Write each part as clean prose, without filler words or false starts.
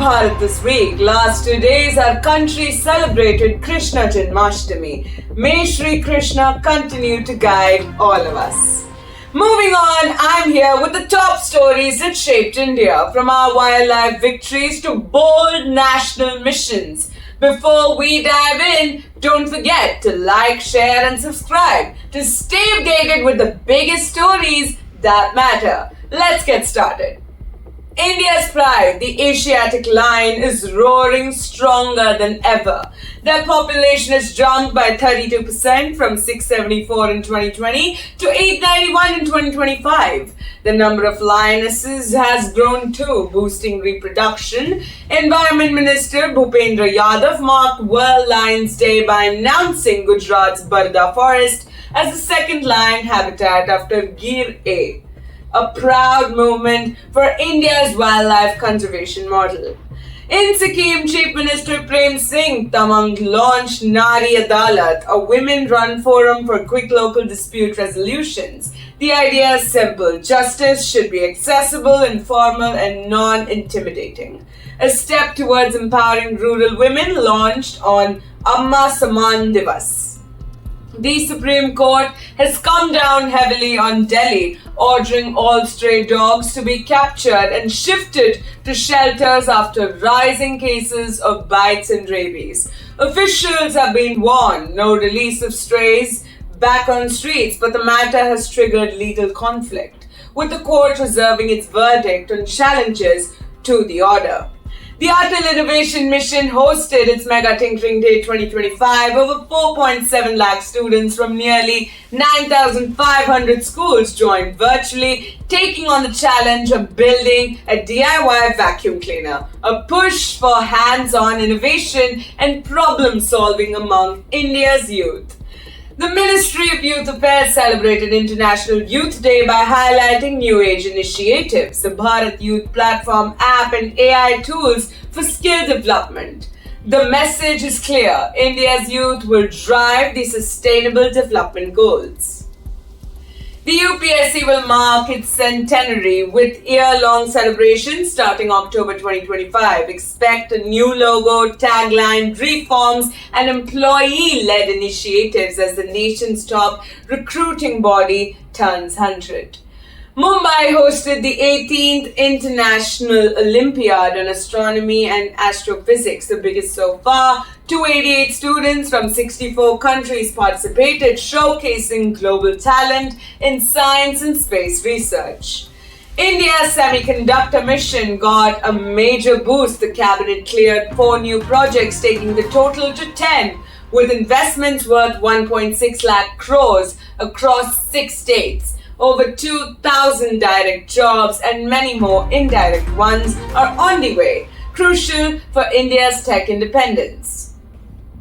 Bharat this week. Last 2 days, our country celebrated Krishna Janmashtami. May Shri Krishna continue to guide all of us. Moving on, I'm here with the top stories that shaped India, from our wildlife victories to bold national missions. Before we dive in, don't forget to like, share and subscribe to stay updated with the biggest stories that matter. Let's get started. India's pride, the Asiatic lion, is roaring stronger than ever. Their population has jumped by 32% from 674 in 2020 to 891 in 2025. The number of lionesses has grown too, boosting reproduction. Environment Minister Bhupendra Yadav marked World Lions Day by announcing Gujarat's Barda Forest as the second lion habitat after Gir A, a proud moment for India's wildlife conservation model. In Sikkim, Chief Minister Prem Singh Tamang launched Nari Adalat, a women-run forum for quick local dispute resolutions. The idea is simple: justice should be accessible, informal, and non-intimidating. A step towards empowering rural women launched on Amma Saman Divas. The Supreme Court has come down heavily on Delhi, ordering all stray dogs to be captured and shifted to shelters after rising cases of bites and rabies. Officials have been warned no release of strays back on streets, but the matter has triggered legal conflict, with the court reserving its verdict on challenges to the order. The Atal Innovation Mission hosted its Mega Tinkering Day 2025. Over 4.7 lakh students from nearly 9,500 schools joined virtually, taking on the challenge of building a DIY vacuum cleaner, a push for hands-on innovation and problem-solving among India's youth. The Ministry of Youth Affairs celebrated International Youth Day by highlighting new age initiatives, the Bharat Youth Platform app and AI tools for skill development. The message is clear: India's youth will drive the sustainable development goals. The UPSC will mark its centenary with year-long celebrations starting October 2025. Expect a new logo, tagline, reforms, and employee-led initiatives as the nation's top recruiting body turns 100. Mumbai hosted the 18th International Olympiad on Astronomy and Astrophysics, the biggest so far. 288 students from 64 countries participated, showcasing global talent in science and space research. India's semiconductor mission got a major boost. The cabinet cleared 4 new projects, taking the total to 10, with investments worth 1.6 lakh crores across 6 states. Over 2,000 direct jobs and many more indirect ones are on the way, crucial for India's tech independence.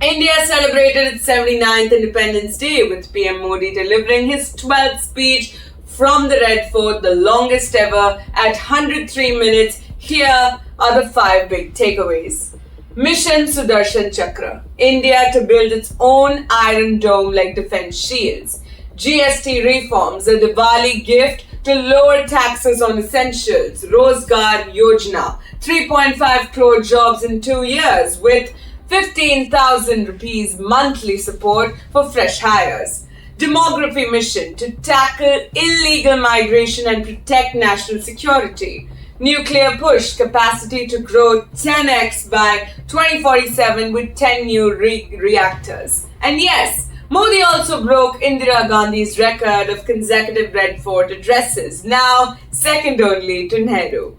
India celebrated its 79th Independence Day, with PM Modi delivering his 12th speech from the Red Fort, the longest ever, at 103 minutes. Here are the 5 big takeaways. Mission Sudarshan Chakra: India to build its own Iron Dome-like defense shields. GST reforms, a Diwali gift to lower taxes on essentials. Rozgar Yojana, 3.5 crore jobs in 2 years, with 15,000 rupees monthly support for fresh hires. Demography mission to tackle illegal migration and protect national security. Nuclear push, capacity to grow 10x by 2047 with 10 new reactors. And yes, Modi also broke Indira Gandhi's record of consecutive Red Fort addresses, now second only to Nehru.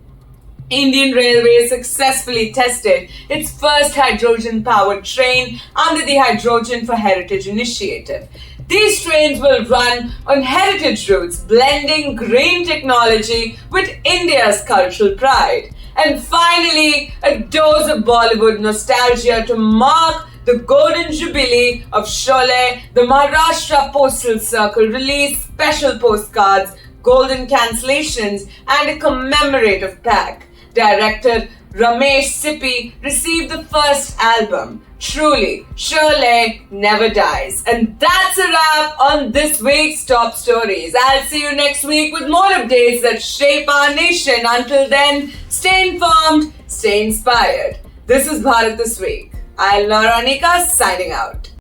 Indian Railways successfully tested its first hydrogen-powered train under the Hydrogen for Heritage initiative. These trains will run on heritage routes, blending green technology with India's cultural pride. And finally, a dose of Bollywood nostalgia to mark the Golden Jubilee of Sholay. The Maharashtra Postal Circle released special postcards, golden cancellations, and a commemorative pack. Director Ramesh Sippy received the first album. Truly, Sholay never dies. And that's a wrap on this week's top stories. I'll see you next week with more updates that shape our nation. Until then, stay informed, Stay inspired. This is Bharat This Week. I'll Naranika signing out.